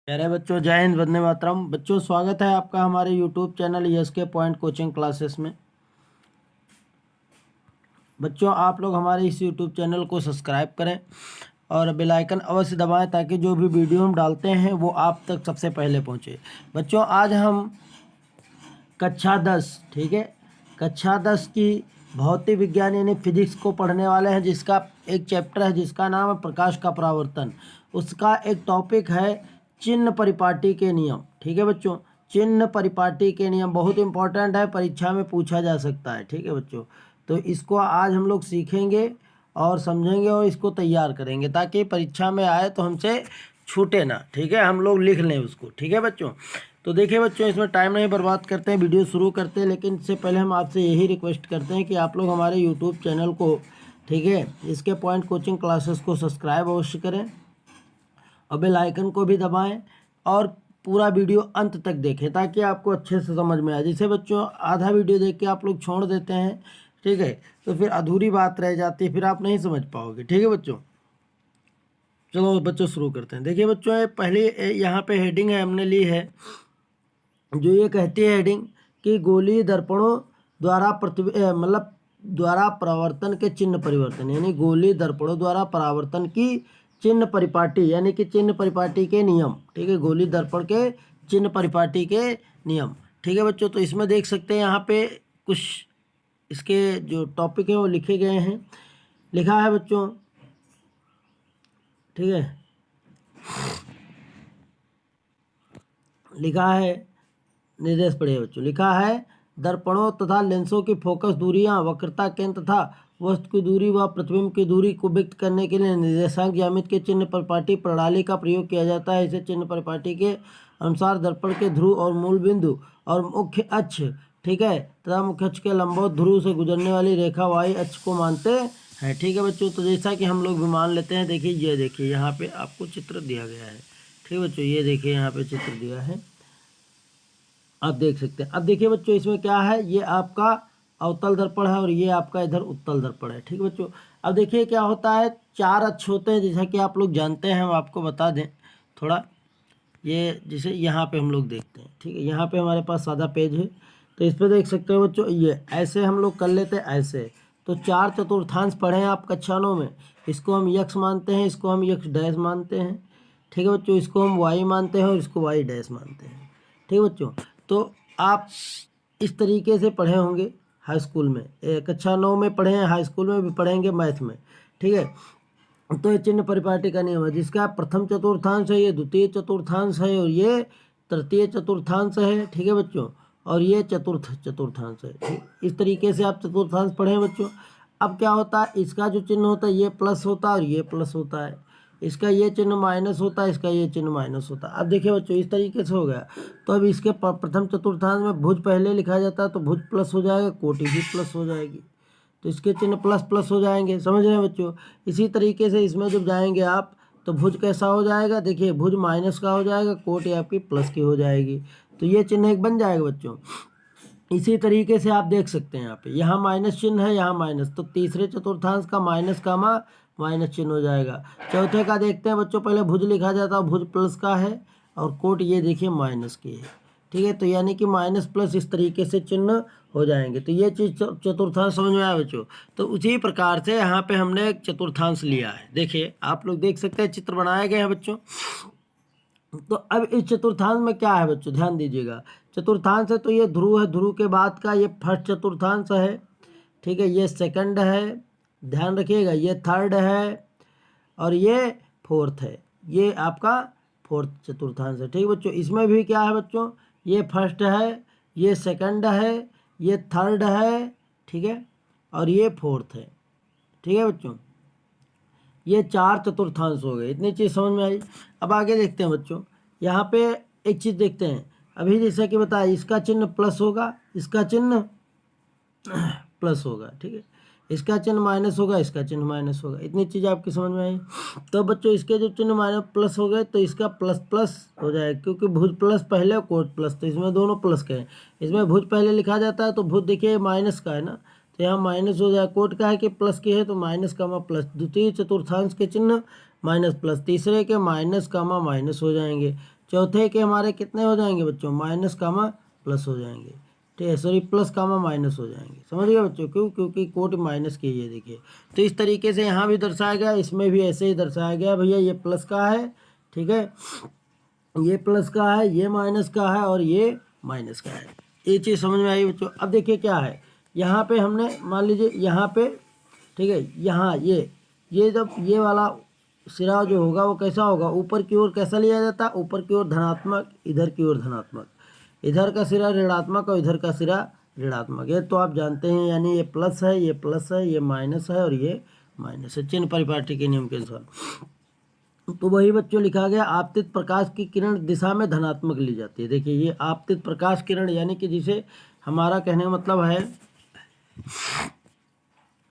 प्यारे बच्चों, जय हिंद, वंदे मातरम। बच्चों, स्वागत है आपका हमारे YouTube channel ESK point coaching classes में। बच्चों, आप लोग हमारे इस यूट्यूब चैनल को सब्सक्राइब करें और बेल आइकन अवश्य दबाएं ताकि जो भी वीडियो हम डालते हैं वो आप तक सबसे पहले पहुंचे। बच्चों, आज हम कक्षा 10, ठीक है, कक्षा 10 की भौतिक विज्ञान यानी फिजिक्स को पढ़ने वाले हैं, जिसका एक चैप्टर है जिसका नाम है प्रकाश का परावर्तन। उसका एक टॉपिक है चिन्ह परिपाटी के नियम। ठीक है बच्चों, चिन्ह परिपाटी के नियम बहुत इंपॉर्टेंट है, परीक्षा में पूछा जा सकता है। ठीक है बच्चों, तो इसको आज हम लोग सीखेंगे और समझेंगे और इसको तैयार करेंगे ताकि परीक्षा में आए तो हमसे छूटे ना। ठीक है, हम लोग लिख लें उसको। ठीक है बच्चों, तो देखिए बच्चों, इसमें टाइम नहीं बर्बाद करते हैं, वीडियो शुरू करते हैं। लेकिन इससे पहले हम आपसे यही रिक्वेस्ट करते हैं कि आप लोग हमारे यूट्यूब चैनल को, ठीक है, इसके पॉइंट कोचिंग क्लासेस को सब्सक्राइब अवश्य करें और बेल आइकन को भी दबाएं और पूरा वीडियो अंत तक देखें ताकि आपको अच्छे से समझ में आए। जैसे बच्चों, आधा वीडियो देख के आप लोग छोड़ देते हैं, ठीक है, तो फिर अधूरी बात रह जाती है, फिर आप नहीं समझ पाओगे। ठीक है बच्चों, चलो बच्चों शुरू करते हैं। देखिए बच्चों, ये पहले यहाँ पे हेडिंग है हमने ली है, जो ये कहती है हेडिंग कि गोलीय दर्पणों द्वारा मतलब द्वारा परावर्तन के चिन्ह परिवर्तन, यानी गोलीय दर्पणों द्वारा परावर्तन की चिन्ह परिपाटी यानी कि चिन्ह परिपाटी के नियम। ठीक है, गोलीय दर्पण के चिन्ह परिपाटी के नियम। ठीक है बच्चों, तो इसमें देख सकते हैं यहाँ पे कुछ इसके जो टॉपिक है वो लिखे गए हैं। लिखा है बच्चों, ठीक है, लिखा है, निर्देश पढ़िए बच्चों। लिखा है, दर्पणों तथा लेंसों की फोकस दूरियां, वक्रता केंद्र तथा वस्तु की दूरी व प्रतिबिंब की दूरी को व्यक्त करने के लिए निर्देशांक ज्यामिति के चिन्ह परिपाटी प्रणाली का प्रयोग किया जाता है। इसे चिन्ह परिपाटी के अनुसार दर्पण के ध्रुव और मूल बिंदु और मुख्य अक्ष, ठीक है, तथा मुख्य अक्ष के लंबवत ध्रुव से गुजरने वाली रेखा वाई अक्ष को मानते हैं। ठीक है बच्चों, तो जैसा कि हम लोग भी मान लेते हैं, देखिए ये देखिए यहाँ पे आपको चित्र दिया गया है। ठीक है बच्चों, ये देखिए यहाँ पे चित्र दिया है, आप देख सकते हैं। अब देखिए बच्चों, इसमें क्या है, ये आपका अवतल दर्पण है और ये आपका इधर उत्तल दर्पण है। ठीक है बच्चों, अब देखिए क्या होता है, चार अक्ष होते हैं जैसा कि आप लोग जानते हैं, हम आपको बता दें थोड़ा। ये जैसे यहाँ पे हम लोग देखते हैं, ठीक है, यहाँ पे हमारे पास सादा पेज है, तो इस पर देख सकते हो बच्चों, ये ऐसे हम लोग कर लेते हैं ऐसे। तो चार चतुर्थांश पढ़े हैं आप कक्षा 9 में, इसको हम यक्स मानते हैं, इसको हम यक्स डैश मानते हैं। ठीक है बच्चों, इसको हम वाई मानते हैं और इसको वाई डैश मानते हैं। ठीक है बच्चों, तो आप इस तरीके से पढ़े होंगे हाई स्कूल में, कक्षा 9 में पढ़े हैं, हाई स्कूल में भी पढ़ेंगे मैथ में। ठीक है, तो ये चिन्ह परिपाटी का नियम है, जिसका प्रथम चतुर्थांश है, ये द्वितीय चतुर्थांश है और ये तृतीय चतुर्थांश है। ठीक है बच्चों, और ये चतुर्थ चतुर्थांश है। इस तरीके से आप चतुर्थांश पढ़े बच्चों। अब क्या होता है, इसका जो चिन्ह होता है ये प्लस होता है और ये प्लस होता है, इसका ये चिन्ह माइनस होता है, इसका ये चिन्ह माइनस होता है। अब देखिए बच्चों, इस तरीके से हो गया। तो अब इसके प्रथम चतुर्थांश में भुज पहले लिखा जाता है, तो भुज प्लस हो जाएगा, कोटि भी प्लस हो जाएगी, तो इसके चिन्ह प्लस प्लस हो जाएंगे। समझ रहे हैं बच्चों। इसी तरीके से इसमें जब जाएंगे आप, तो भुज कैसा हो जाएगा, देखिए भुज माइनस का हो जाएगा, कोटि आपकी प्लस की हो जाएगी, तो ये चिन्ह एक बन जाएगा बच्चों। इसी तरीके से आप देख सकते हैं यहाँ पे, यहाँ माइनस चिन्ह है, यहाँ माइनस, तो तीसरे चतुर्थांश का माइनस का माइनस चिन्ह हो जाएगा। चौथे का देखते हैं बच्चों, पहले भुज लिखा जाता है, भुज प्लस का है और कोट ये देखिए माइनस की है। ठीक है, तो यानी कि माइनस प्लस इस तरीके से चिन्ह हो जाएंगे। तो ये चीज़ चतुर्थांश समझ में आया बच्चों। तो उसी प्रकार से यहाँ पे हमने एक चतुर्थांश लिया है, देखिए आप लोग देख सकते हैं, चित्र बनाया गया है बच्चों। तो अब इस चतुर्थांश में क्या है बच्चों, ध्यान दीजिएगा। चतुर्थांश है तो ये ध्रुव है, ध्रुव के बाद का ये फर्स्ट चतुर्थांश है। ठीक है, ये सेकंड है, ध्यान रखिएगा, ये थर्ड है और ये फोर्थ है, ये आपका फोर्थ चतुर्थांश है। ठीक है बच्चों, इसमें भी क्या है बच्चों, ये फर्स्ट है, ये सेकंड है, ये थर्ड है, ठीक है, और ये फोर्थ है। ठीक है बच्चों, ये चार चतुर्थांश हो गए। इतनी चीज़ समझ में आई। अब आगे देखते हैं बच्चों, यहाँ पे एक चीज़ देखते हैं। अभी जैसा कि बताया, इसका चिन्ह प्लस होगा, इसका चिन्ह प्लस होगा, ठीक है, इसका चिन्ह माइनस होगा, इसका चिन्ह माइनस होगा। इतनी चीज़ आपकी समझ में आई। तो बच्चों, इसके जो चिन्ह माइनस प्लस हो गए तो इसका प्लस प्लस हो जाएगा, क्योंकि भुज प्लस पहले और कोट प्लस, तो इसमें दोनों प्लस के हैं। इसमें भुज पहले लिखा जाता है, तो भुज देखिए माइनस का है ना, तो यहाँ माइनस हो जाए, कोट का है कि प्लस की है, तो माइनस कामा प्लस। द्वितीय चतुर्थांश के चिन्ह माइनस प्लस, तीसरे के माइनस कामा माइनस हो जाएंगे, चौथे के हमारे कितने हो जाएंगे बच्चों, माइनस कामा प्लस हो जाएंगे, ठीक है, सॉरी प्लस कामा माइनस हो जाएंगे। समझ गए बच्चों, क्यों, क्योंकि कोट माइनस की ये देखिए। तो इस तरीके से यहाँ भी दर्शाया गया, इसमें भी ऐसे ही दर्शाया गया भैया, ये प्लस का है, ठीक है, ये प्लस का है, ये माइनस का है और ये माइनस का है। ये चीज़ समझ में आई बच्चों। अब देखिए क्या है, यहाँ पे हमने मान लीजिए यहाँ पे, ठीक है, यहाँ ये जब ये वाला सिरा जो होगा वो कैसा होगा, ऊपर की ओर कैसा लिया जाता है, ऊपर की ओर धनात्मक, इधर की ओर धनात्मक, इधर का सिरा ऋणात्मक और इधर का सिरा ऋणात्मक। ये तो आप जानते हैं, यानी ये प्लस है, ये प्लस है, ये माइनस है और ये माइनस है, चिन्ह परिपाटी के नियम के अनुसार। तो वही बच्चों लिखा गया, आपतित प्रकाश की किरण दिशा में धनात्मक ली जाती है। देखिए ये आपतित प्रकाश किरण, यानी कि जिसे हमारा कहने का मतलब है,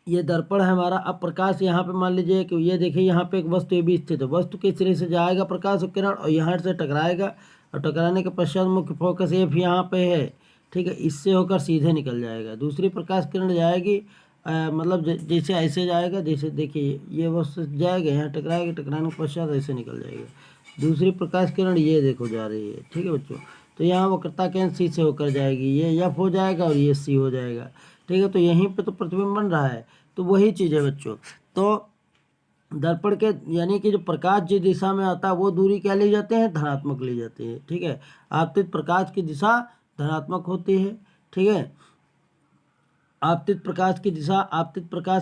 ये दर्पण है हमारा। अब प्रकाश यहाँ पे मान लीजिए कि ये देखिए यहाँ पे एक वस्तु ये भी स्थित है, वस्तु के सिरे से जाएगा प्रकाश और किरण और यहाँ से टकराएगा और टकराने के पश्चात मुख्य फोकस एफ यहाँ पे है, ठीक है, इससे होकर सीधे निकल जाएगा। दूसरी प्रकाश किरण जाएगी मतलब जैसे ऐसे जाएगा, जैसे देखिए ये वस्तु जाएगा, यहाँ टकराएगा, टकराने के पश्चात ऐसे निकल जाएगा। दूसरी प्रकाश किरण ये देखो जा रही है, ठीक है बच्चों। तो यहाँ वक्रता केंद्र सी से होकर जाएगी, ये एफ हो जाएगा और ये सी हो जाएगा, ठीक है। तो यहीं पे तो प्रतिबिंब बन रहा है, तो वही चीज़ है बच्चों। तो दर्पण के यानी कि जो प्रकाश जिस दिशा में आता है वो दूरी क्या ली जाते हैं, धनात्मक ली जाती है, ठीक है। आपतित प्रकाश की दिशा धनात्मक होती है, ठीक है। आपतित प्रकाश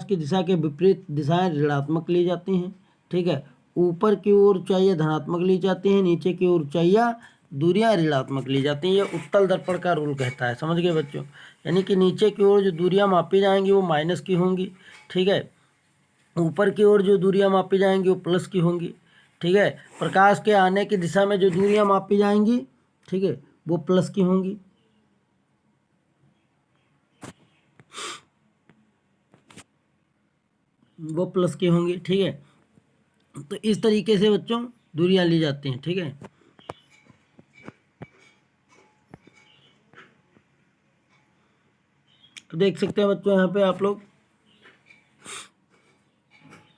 की दिशा के विपरीत दिशाएं ऋणात्मक ली जाती हैं, ठीक है। ऊपर की ओर ऊंचाइयाँ धनात्मक ली जाती हैं, नीचे की ओर ऊंचाइयाँ दूरियां ऋणात्मक ली जाती हैं। ये उत्तल दर्पण का रूल कहता है, समझ गए बच्चों। यानी कि नीचे की ओर जो दूरियां मापी जाएंगी वो माइनस की होंगी, ठीक है। ऊपर की ओर जो दूरियां मापी जाएंगी वो प्लस की होंगी, ठीक है। प्रकाश के आने की दिशा में जो दूरियां मापी जाएंगी, ठीक है, वो प्लस की होंगी। वो प्लस की होंगी, ठीक है। तो इस तरीके से बच्चों दूरियां ली जाती हैं, ठीक है। देख सकते हैं बच्चों यहाँ पे आप लोग,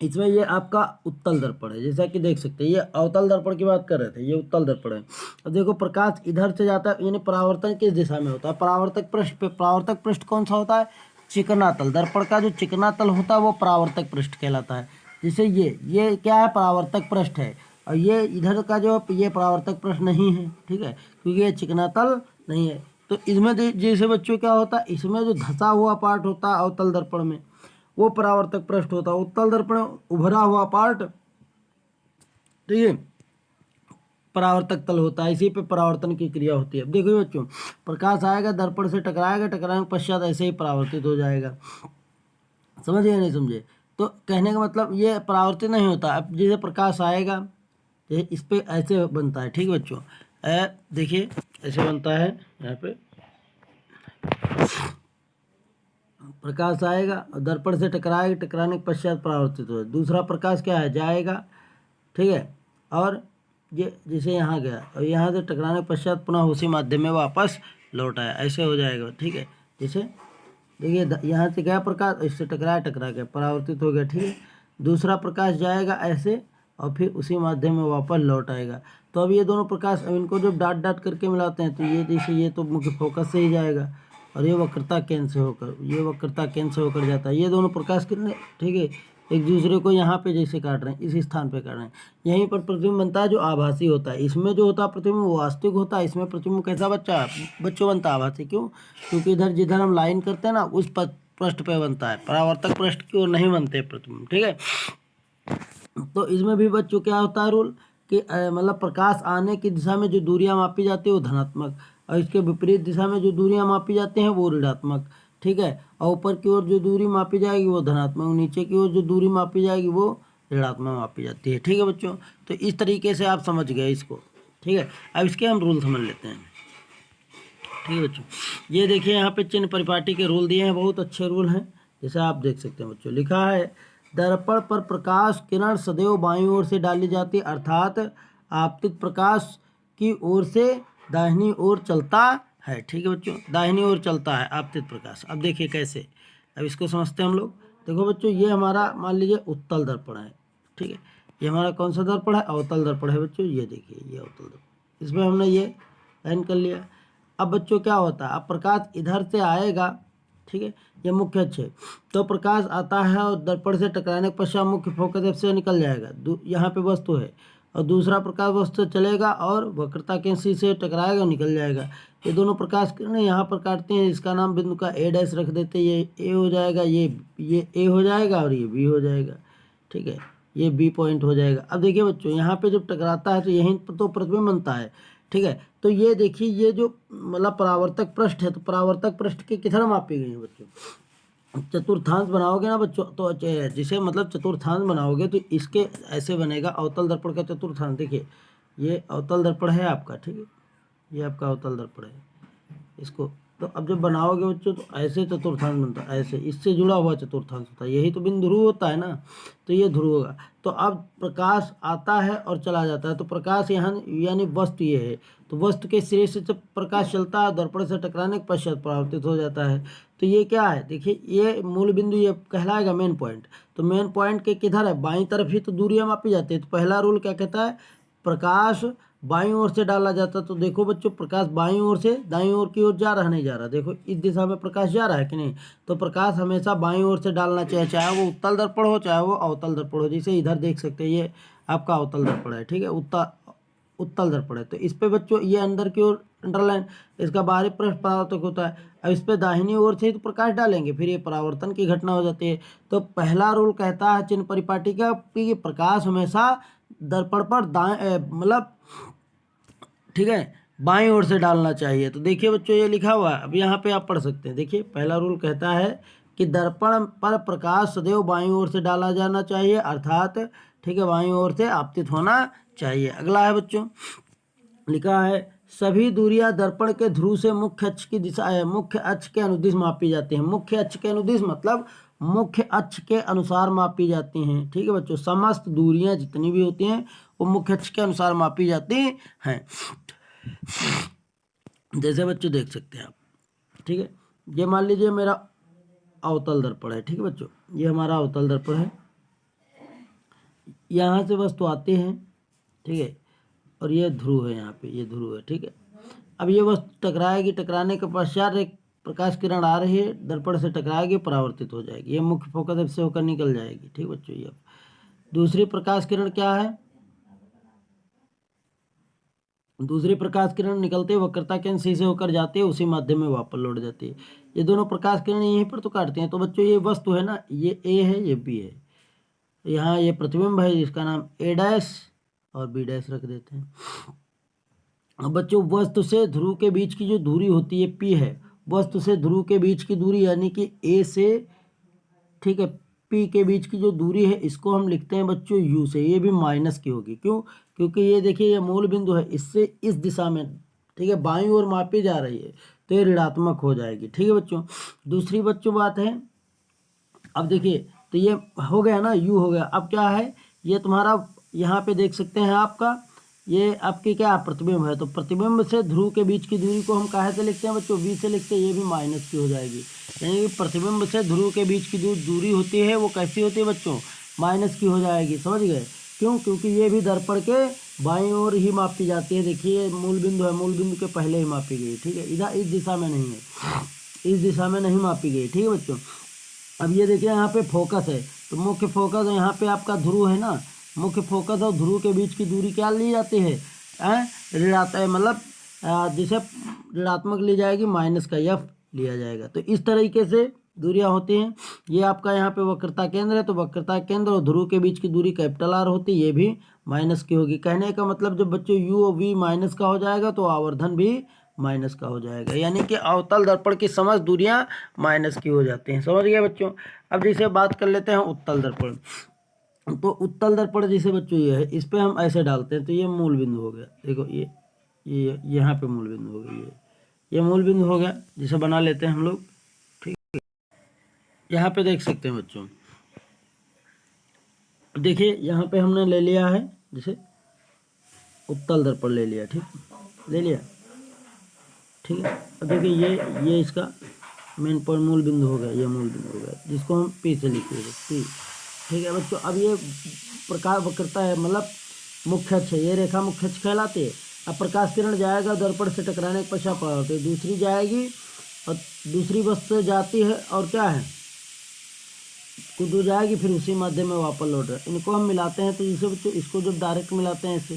इसमें ये आपका उत्तल दर्पण है, जैसा कि देख सकते हैं। ये अवतल दर्पण की बात कर रहे थे, ये उत्तल दर्पण है। अब देखो प्रकाश इधर से जाता है, यानी परावर्तन किस दिशा में होता है, परावर्तक पृष्ठ पे। परावर्तक पृष्ठ कौन सा होता है, चिकना तल। दर्पण का जो चिकना तल होता है वो परावर्तक पृष्ठ कहलाता है। जैसे ये क्या है, परावर्तक पृष्ठ है, और ये इधर का जो ये परावर्तक पृष्ठ नहीं है, ठीक है, क्योंकि ये चिकना तल नहीं है। तो इसमें जैसे बच्चों क्या होता है, इसमें जो धंसा हुआ पार्ट होता है अवतल दर्पण में वो परावर्तक पृष्ठ होता है। उत्तल दर्पण उभरा हुआ पार्ट, ठीक है, परावर्तक तल होता है। इसी पे परावर्तन की क्रिया होती है। अब देखो बच्चों, प्रकाश आएगा, दर्पण से टकराएगा, टकराने के पश्चात ऐसे ही परावर्तित हो जाएगा। समझे या नहीं समझे? तो कहने का मतलब ये परावर्तित नहीं होता। अब जैसे प्रकाश आएगा, जैसे इस पे ऐसे बनता है, ठीक है बच्चों, देखिए ऐसे बनता है। यहाँ पे प्रकाश आएगा और दर्पण से टकराएगा, टकराने के पश्चात परावर्तित हो। दूसरा प्रकाश क्या है, जाएगा, ठीक है, और ये जैसे यहाँ गया और यहाँ से टकराने के पश्चात पुनः उसी माध्यम में वापस लौट आया, ऐसे हो जाएगा, ठीक है। जैसे देखिए यहाँ से गया प्रकाश, इससे टकराया, टकरा गया, परावर्तित हो गया, ठीक है। दूसरा प्रकाश जाएगा ऐसे और फिर उसी माध्यम में वापस लौट आएगा। तो अब ये दोनों प्रकाश, अब इनको जब डाट डाट करके मिलाते हैं तो ये जैसे ये तो मुख्य फोकस से ही जाएगा और ये वक्रता केंद्र से होकर, ये वक्रता केंद्र से होकर जाता है। ये दोनों प्रकाश किरणें, ठीक है, एक दूसरे को यहाँ पे जैसे काट रहे हैं, इस स्थान पे काट रहे हैं। यहीं पर प्रतिबिंब बनता है जो आभासी होता है। इसमें जो होता है प्रतिबिंब वो वास्तविक होता है, इसमें प्रतिबिंब कैसा बच्चों बनता है, आभासी। क्यों? क्योंकि इधर जिधर हम लाइन करते हैं ना उस पृष्ठ पे बनता है, परावर्तक पृष्ठ की ओर नहीं बनते प्रतिबिंब, ठीक है। तो इसमें भी बच्चों क्या होता है रूल कि मतलब प्रकाश आने की दिशा में जो दूरियां मापी जाती है वो धनात्मक, और इसके विपरीत दिशा में जो दूरियां मापी जाती हैं वो ऋणात्मक, ठीक है। और ऊपर की ओर जो दूरी मापी जाएगी वो धनात्मक, नीचे की ओर जो दूरी मापी जाएगी वो ऋणात्मक मापी जाती है, ठीक है बच्चों। तो इस तरीके से आप समझ गए इसको, ठीक है। अब इसके हम रूल समझ लेते हैं, ठीक है बच्चों। ये देखिए यहाँ पे चिन्ह परिपाटी के रूल दिए हैं, बहुत अच्छे रूल हैं, जैसे आप देख सकते हैं बच्चों। लिखा है, दर्पण पर प्रकाश किरण सदैव बाईं ओर से डाली जाती है, अर्थात आपतित प्रकाश की ओर से दाहिनी ओर चलता है, ठीक है बच्चों, दाहिनी ओर चलता है आपतित प्रकाश। अब देखिए कैसे, अब इसको समझते हैं हम लोग। देखो बच्चों, ये हमारा मान लीजिए उत्तल दर्पण है, ठीक है। ये हमारा कौन सा दर्पण है, अवतल दर्पण है बच्चों। ये देखिए ये अवतल दर्पण, इसमें हमने ये लाइन कर लिया। अब बच्चों क्या होता है, अब प्रकाश इधर से आएगा, ठीक है, ये मुख्य अक्ष है, तो प्रकाश आता है और दर्पण से टकराने के पश्चात मुख्य फोकस अक्ष से निकल जाएगा, यहाँ पे वस्तु है, और दूसरा प्रकाश वस्तु से चलेगा और वक्रता केंद्र से टकराएगा और निकल जाएगा। ये दोनों प्रकाश किरणें यहाँ पर काटते हैं, इसका नाम बिंदु का ए डैश रख देते हैं, ये ए हो जाएगा, ये ए हो जाएगा और ये बी हो जाएगा, ठीक है, ये बी पॉइंट हो जाएगा। अब देखिए बच्चों, यहाँ पे जब टकराता है तो यहीं पर तो प्रतिबिंब बनता है, ठीक है, तो ये देखिए ये जो मतलब परावर्तक पृष्ठ है, तो परावर्तक पृष्ठ के किधर मापी गई है बच्चों, चतुर्थांश बनाओगे ना बच्चों, तो जिसे मतलब चतुर्थांश बनाओगे तो इसके ऐसे बनेगा अवतल दर्पण का चतुर्थांश। देखिए ये अवतल दर्पण है आपका, ठीक है, ये आपका अवतल दर्पण है, इसको तो अब जब बनाओगे बच्चों तो ऐसे चतुर्थांश बनता है, ऐसे इससे जुड़ा हुआ चतुर्थांश होता है, यही तो बिंदु ध्रुव होता है ना, तो ये ध्रुव होगा। तो अब प्रकाश आता है और चला जाता है, तो प्रकाश यहाँ यानी वस्तु ये है, तो वस्तु के सिरे से जब प्रकाश चलता है दर्पण से टकराने के पश्चात परावर्तित हो जाता है। तो ये क्या है, देखिए ये मूल बिंदु ये कहलाएगा मेन पॉइंट, तो मेन पॉइंट के किधर है, बाईं तरफ ही तो दूरियां मापी जाती है। तो पहला रूल क्या कहता है, प्रकाश बाईं ओर से डाला जाता, तो देखो बच्चों प्रकाश बाईं ओर से दाईं ओर की ओर जा रहा नहीं जा रहा, देखो इस दिशा में प्रकाश जा रहा है कि नहीं, तो प्रकाश हमेशा बाईं ओर से डालना चाहिए, चाहे वो उत्तल दर्पण हो चाहे वो अवतल दर्पण हो। जैसे इधर देख सकते हैं ये आपका अवतल दर्पण है, ठीक है, उत्तल दर्पण है, तो इस पे बच्चों ये अंदर की ओर अंडरलाइन, इसका बाहरी पृष्ठ परावर्तक होता है। अब इस पे दाहिनी ओर से ही तो प्रकाश डालेंगे, फिर ये परावर्तन की घटना हो जाती है। तो पहला रूल कहता है चिन्ह परिपाटी का कि प्रकाश हमेशा दर्पण पर दाएं मतलब ठीक है बाईं ओर से डालना चाहिए। तो देखिए बच्चों ये लिखा हुआ है, अब यहाँ पे आप पढ़ सकते हैं। देखिए पहला रूल कहता है कि दर्पण पर प्रकाश सदैव बाईं ओर से डाला जाना चाहिए, अर्थात ठीक है बाईं ओर से आपतित होना चाहिए। अगला है बच्चों, लिखा है सभी दूरियां दर्पण के ध्रुव से मुख्य अक्ष की दिशा मुख्य अक्ष के अनुदिश मापी जाती हैं। मुख्य अक्ष के अनुदिश मतलब मुख्य अक्ष के अनुसार मापी जाती हैं, ठीक है बच्चों, समस्त दूरियां जितनी भी होती हैं वो मुख्य अक्ष के अनुसार मापी जाती हैं। जैसे बच्चों देख सकते हैं आप, ठीक है, ये मान लीजिए मेरा अवतल दर्पण है, ठीक है बच्चों, ये हमारा अवतल दर्पण है, यहाँ से वस्तु आते हैं, ठीक है, और ये ध्रुव है, यहाँ पे ये ध्रुव है, ठीक है। अब ये वस्तु टकराएगी, टकराने के पश्चात एक प्रकाश किरण आ रही है, दर्पण से टकराएगी, परावर्तित हो जाएगी, ये मुख्य फोकस से होकर निकल जाएगी, ठीक बच्चों। ये दूसरी प्रकाश किरण क्या है, दूसरी प्रकाश किरण निकलते वक्रता केंद्र सी से होकर जाते हैं, उसी माध्यम में वापस लौट जाती है। ये दोनों प्रकाश किरण यहीं पर तो काटते हैं। तो बच्चों ये वस्तु है ना, ये ए है ये बी है, यहाँ ये प्रतिबिंब है जिसका नाम ए डैश और बी डैश रख देते हैं। अब बच्चों वस्तु से ध्रुव के बीच की जो दूरी होती है पी है, वस्तु से ध्रुव के बीच की दूरी यानी कि ए से ठीक है पी के बीच की जो दूरी है इसको हम लिखते हैं बच्चों यू से, ये भी माइनस की होगी, क्यों, क्योंकि ये देखिए ये मूल बिंदु है, इससे इस दिशा में ठीक है बाईं ओर मापी जा रही है, तो ये ऋणात्मक हो जाएगी, ठीक है बच्चों। दूसरी बच्चों बात है, अब देखिए तो ये हो गया ना, यू हो गया। अब क्या है, ये तुम्हारा यहाँ पे देख सकते हैं आपका ये आपकी क्या प्रतिबिंब है, तो प्रतिबिंब से ध्रुव के बीच की दूरी को हम काहे से लिखते हैं बच्चों, वी से लिखते हैं, ये भी माइनस की हो जाएगी, यानी कि प्रतिबिंब से ध्रुव के बीच की जो दूरी होती है वो कैसी होती है बच्चों, माइनस की हो जाएगी, समझ गए, क्यों, क्योंकि ये भी दर्पण के बाईं ओर ही मापी जाती है। देखिए मूल बिंदु है, मूल बिंदु के पहले ही मापी गई, ठीक है, इधर इस दिशा में नहीं है, इस दिशा में नहीं मापी गई, ठीक है बच्चों। अब ये देखिए यहाँ पे फोकस है, तो मुख्य फोकस है, यहाँ पे आपका ध्रुव है ना, मुख्य फोकस और ध्रुव के बीच की दूरी क्या ली जाती है, ऋणात्मक मतलब जिसे ऋणात्मक ली जाएगी, माइनस का एफ लिया जाएगा। तो इस तरीके से दूरियां होती हैं। ये आपका यहाँ पे वक्रता केंद्र है, तो वक्रता केंद्र और ध्रुव के बीच की दूरी कैपिटल आर होती है, ये भी माइनस की होगी। कहने का मतलब जब बच्चों यू और वी माइनस का हो जाएगा तो आवर्धन भी माइनस का हो जाएगा, यानी कि अवतल दर्पण की समस्त दूरियां माइनस की हो जाती हैं, समझ गए बच्चों। अब जैसे बात कर लेते हैं उत्तल दर्पण, तो उत्तल दर्पण जैसे बच्चों ये है, इस पे हम ऐसे डालते हैं, तो ये मूल बिंदु हो गया, देखो ये यहाँ पे मूल बिंदु हो गया, ये मूल बिंदु हो गया, जिसे बना लेते हैं हम लोग, ठीक है। यहाँ पे देख सकते हैं बच्चों, देखिए यहाँ पे हमने ले लिया है जैसे उत्तल दर्पण ले लिया, ठीक, ले लिया, ठीक है। अब देखिए ये इसका मेन पॉइंट मूल बिंदु हो गया, ये मूल बिंदु हो गया, जिसको हम पी से लिखेंगे, पी, ठीक है बच्चों। अब ये प्रकार वक्रता है, मतलब मुख्य अक्ष है, ये रेखा मुख्य अक्ष कहलाती है। अब प्रकाश किरण जाएगा दर्पण से टकराने के पश्चात परावर्तित, दूसरी जाएगी और दूसरी वस्तु से जाती है और क्या है कुछ हो जाएगी, फिर उसी माध्यम में वापस लौट रहा है। इनको हम मिलाते हैं तो जैसे बच्चों इसको जब डायरेक्ट मिलाते हैं ऐसे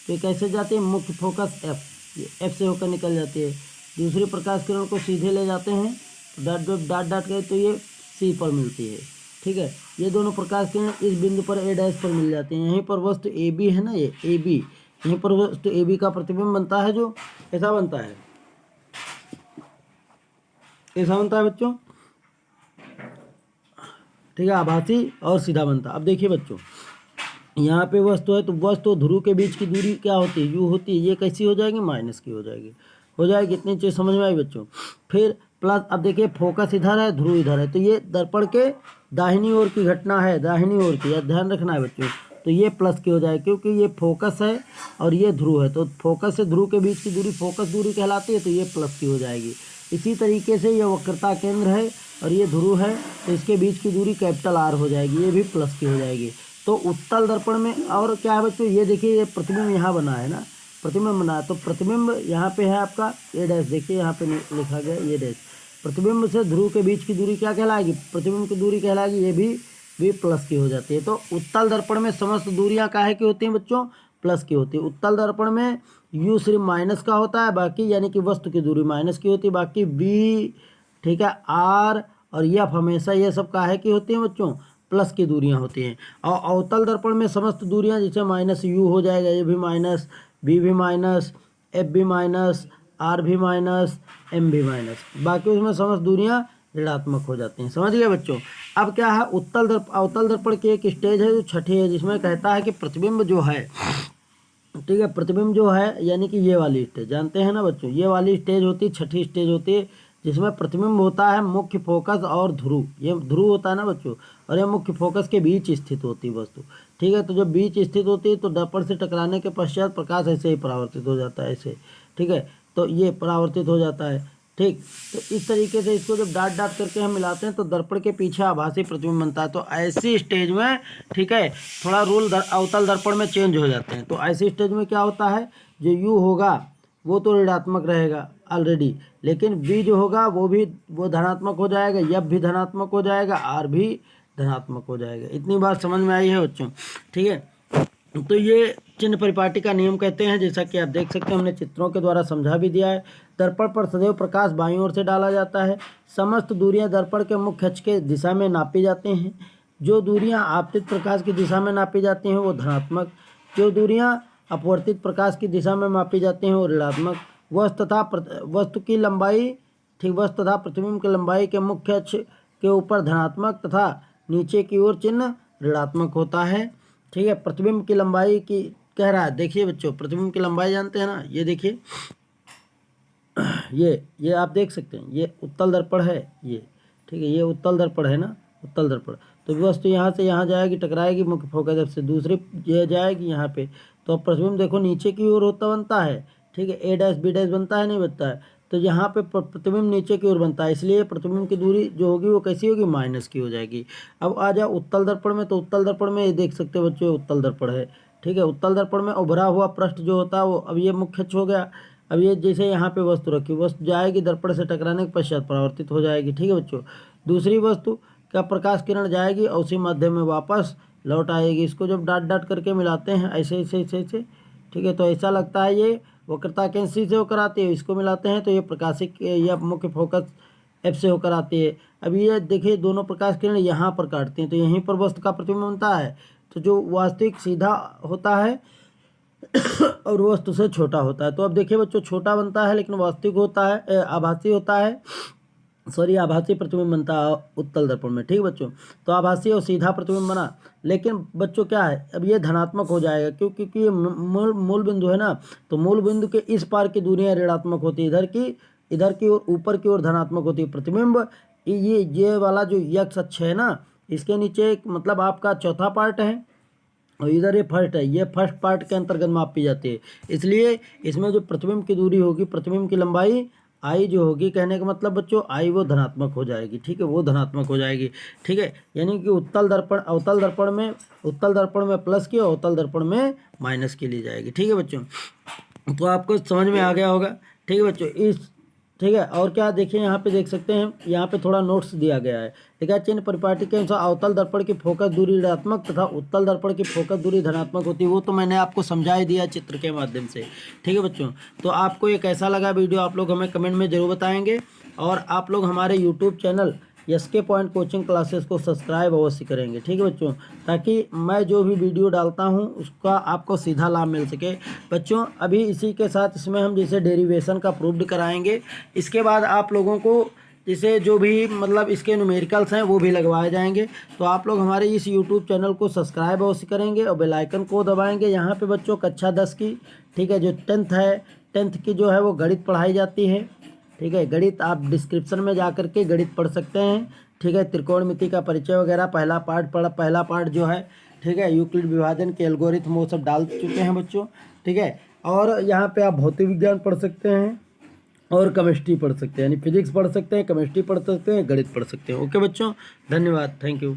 तो ये कैसे जाती है, मुख्य फोकस एफ, ये एफ से होकर निकल जाती है। दूसरी प्रकाश किरण को सीधे ले जाते हैं तो डाट डाट गए तो ये सी पर मिलती है, ठीक है। ये दोनों प्रकाश किरण इस बिंदु पर ए डैश पर मिल जाते हैं। यहीं पर वस्तु ए बी है ना, ये ए बी, यहीं पर वस्तु ए बी का प्रतिबिंब बनता है, जो ऐसा बनता है, ऐसा बनता है बच्चों, ठीक है, आभासी और सीधा बनता है। अब देखिए बच्चों, यहाँ पे वस्तु है तो वस्तु ध्रुव के बीच की दूरी क्या होती है, यू होती है। ये कैसी हो जाएगी, माइनस की हो जाएगी, हो जाएगी। इतनी चीज़ समझ में आई बच्चों। फिर प्लस, अब देखिए फोकस इधर है, ध्रुव इधर है, तो ये दर्पण के दाहिनी ओर की घटना है, दाहिनी ओर की, ध्यान रखना है बच्चों। तो ये प्लस की हो जाएगी क्योंकि ये फोकस है और ये ध्रुव है, तो फोकस से ध्रुव के बीच की दूरी फोकस दूरी कहलाती है, तो ये प्लस की हो जाएगी। इसी तरीके से ये वक्रता केंद्र है और ये ध्रुव है, तो इसके बीच की दूरी कैपिटल आर हो जाएगी, ये भी प्लस की हो जाएगी। तो उत्तल दर्पण में और क्या है बच्चों, ये देखिए ये प्रतिबिंब यहाँ बना है ना, प्रतिबिंब बना है, तो प्रतिबिंब यहाँ पे है आपका ये डैश, देखिए यहाँ पे लिखा गया ये डैश। प्रतिबिंब से ध्रुव के बीच की दूरी क्या कहलाएगी, प्रतिबिंब की दूरी कहलाएगी, ये भी प्लस की हो जाती है। तो उत्तल दर्पण में समस्त दूरियाँ काहे की होती हैं बच्चों, प्लस की होती है। उत्तल दर्पण में यू सिर्फ माइनस का होता है, बाकी यानी कि वस्तु की दूरी माइनस की होती है, बाकी बी, ठीक है, आर और एफ हमेशा ये सब काहे की होती हैं बच्चों, प्लस की दूरियां होती हैं। और अवतल दर्पण में समस्त दूरियां जैसे माइनस यू हो जाएगा, ये भी माइनस, बी भी माइनस, एफ भी माइनस, आर भी माइनस, एम भी माइनस, बाकी उसमें समस्त दूरियां ऋणात्मक हो जाती हैं। समझ गए बच्चों। अब क्या है, अवतल दर्पण की एक स्टेज है जो छठी है, जिसमें कहता है कि प्रतिबिंब जो है, ठीक है, प्रतिबिंब जो है यानी कि ये वाली स्टेज जानते हैं ना बच्चों, ये वाली स्टेज होती है, छठी स्टेज होती है, जिसमें प्रतिबिंब होता है मुख्य फोकस और ध्रुव, ये ध्रुव होता है ना बच्चों, और ये मुख्य फोकस के बीच स्थित होती है वस्तु, ठीक है। तो जब बीच स्थित होती है तो दर्पण से टकराने के पश्चात प्रकाश ऐसे ही परावर्तित हो जाता है, ऐसे, ठीक है, तो ये परावर्तित हो जाता है, ठीक। तो इस तरीके से इसको जब डाट डाट करके हम मिलाते हैं तो दर्पण के पीछे आभासी प्रतिबिंब बनता है। तो ऐसी स्टेज में, ठीक है, थोड़ा रूल अवतल दर्पण में चेंज हो जाते हैं। तो ऐसी स्टेज में क्या होता है, जो यू होगा वो तो ऋणात्मक रहेगा ऑलरेडी, लेकिन बी जो होगा वो धनात्मक हो जाएगा, एफ भी धनात्मक हो जाएगा, आर भी धनात्मक हो जाएगा। इतनी बात समझ में आई है बच्चों, ठीक है। तो ये चिन्ह परिपाटी का नियम कहते हैं, जैसा कि आप देख सकते हैं, हमने चित्रों के द्वारा समझा भी दिया है। दर्पण पर सदैव प्रकाश बाईं ओर से डाला जाता है। समस्त दूरियां दर्पण के मुख्य अक्ष के दिशा में नापी जाती हैं। जो दूरियां आपतित प्रकाश की दिशा में नापी जाती हैं वो धनात्मक, जो दूरियां अपवर्तित प्रकाश की दिशा में मापी जाती हैं वो ऋणात्मक। वस्तु की लंबाई, ठीक, वस्तु तथा प्रतिबिंब की लंबाई के मुख्य अक्ष के ऊपर धनात्मक तथा नीचे की ओर चिन्ह ऋणात्मक होता है, ठीक है। प्रतिबिंब की लंबाई की कह रहा है, देखिए बच्चों, प्रतिबिंब की लंबाई जानते हैं ना, ये देखिए, ये आप देख सकते हैं, ये उत्तल दर्पण है, ये, ठीक है, ये उत्तल दर्पण है ना, उत्तल दर्पण। तो वस्तु यहाँ से यहाँ जाएगी, टकराएगी मुख्य फोकस से, दूसरी ये जाएगी यहाँ पे, तो प्रतिबिंब देखो नीचे की ओर होता बनता है, ठीक है, ए डैश बी डैश बनता है, नहीं बनता है, तो यहाँ पे प्रतिबिंब नीचे की ओर बनता है, इसलिए प्रतिबिंब की दूरी जो होगी वो कैसी होगी, माइनस की हो जाएगी। अब आ जाओ उत्तल दर्पण में, तो उत्तल दर्पण में ये देख सकते हो बच्चों, उत्तल दर्पण है, ठीक है। उत्तल दर्पण में उभरा हुआ पृष्ठ जो होता है वो, अब ये मुख्य अक्ष हो गया। अब ये जैसे यहाँ पे वस्तु रखी, वस्तु जाएगी दर्पण से टकराने के पश्चात परावर्तित हो जाएगी, ठीक है बच्चों। दूसरी वस्तु का प्रकाश किरण जाएगी और उसी माध्यम में वापस लौट आएगी। इसको जब डाट डाट करके मिलाते हैं ऐसे ऐसे ऐसे ऐसे, ठीक है, तो ऐसा लगता है ये वक्रता केंद्र सी से होकर आती है। इसको मिलाते हैं तो ये प्रकाशिक या मुख्य फोकस एफ से होकर आती है। अब ये देखिए दोनों प्रकाश किरण यहाँ पर काटती हैं तो यहीं पर वस्तु का प्रतिबिंब बनता है। तो जो वास्तविक सीधा होता है और वस्तु से छोटा होता है। तो अब देखिए बच्चों, छोटा बनता है लेकिन वास्तविक होता है, आभासी होता है, सॉरी, आभासी प्रतिबिंब बनता है उत्तल दर्पण में, ठीक बच्चों। तो आभासी और सीधा प्रतिबिंब बना, लेकिन बच्चों क्या है, अब ये धनात्मक हो जाएगा क्योंकि ये मूल बिंदु है ना, तो मूल बिंदु के इस पार की दूरियां ऋणात्मक होती है, इधर की और ऊपर की ओर धनात्मक होती है। प्रतिबिंब ये वाला जो यक्ष अक्ष है ना, इसके नीचे एक मतलब आपका चौथा पार्ट है और इधर ये फर्स्ट है, ये फर्स्ट पार्ट के अंतर्गत मापी जाती है। इसलिए इसमें जो प्रतिबिंब की दूरी होगी, प्रतिबिंब की लंबाई आई जो होगी, कहने का मतलब बच्चों आई वो धनात्मक हो जाएगी, ठीक है, वो धनात्मक हो जाएगी, ठीक है। यानी कि उत्तल दर्पण में प्लस की और अवतल दर्पण में माइनस की ली जाएगी, ठीक है बच्चों। तो आपको समझ में आ गया होगा। ठीक है बच्चों, ठीक है। और क्या देखिए यहाँ पे देख सकते हैं, यहाँ पे थोड़ा नोट्स दिया गया है। ठीक है, चिन्ह परिपाटी के अनुसार अवतल दर्पण की फोकस दूरी ऋणात्मक तथा उत्तल दर्पण की फोकस दूरी धनात्मक होती है। वो तो मैंने आपको समझा ही दिया चित्र के माध्यम से। ठीक है बच्चों, तो आपको ये कैसा लगा वीडियो आप लोग हमें कमेंट में ज़रूर बताएंगे। और आप लोग हमारे YouTube channel SK point coaching classes को सब्सक्राइब अवश्य करेंगे। ठीक है बच्चों, ताकि मैं जो भी वीडियो डालता हूं उसका आपको सीधा लाभ मिल सके। बच्चों अभी इसी के साथ इसमें हम जैसे डेरिवेशन का प्रूव्ड कराएंगे, इसके बाद आप लोगों को जैसे जो भी मतलब इसके न्यूमेरिकल्स हैं वो भी लगवाए जाएंगे। तो आप लोग हमारे इस यूट्यूब चैनल को सब्सक्राइब अवश्य करेंगे और बेल आइकन को दबाएंगे। यहाँ पे बच्चों कक्षा 10 की, ठीक है, जो 10th है, 10th की जो है वो गणित पढ़ाई जाती है। ठीक है, गणित आप डिस्क्रिप्शन में जा कर के गणित पढ़ सकते हैं। ठीक है, त्रिकोणमिति का परिचय वगैरह पहला पार्ट जो है, ठीक है, यूक्लिड विभाजन के एल्गोरिथम वो सब डाल चुके हैं बच्चों। ठीक है, और यहाँ पे आप भौतिक विज्ञान पढ़ सकते हैं और केमिस्ट्री पढ़ सकते हैं, यानी फिजिक्स पढ़ सकते हैं, केमिस्ट्री पढ़ सकते हैं, गणित पढ़ सकते हैं। ओके बच्चों, धन्यवाद, थैंक यू।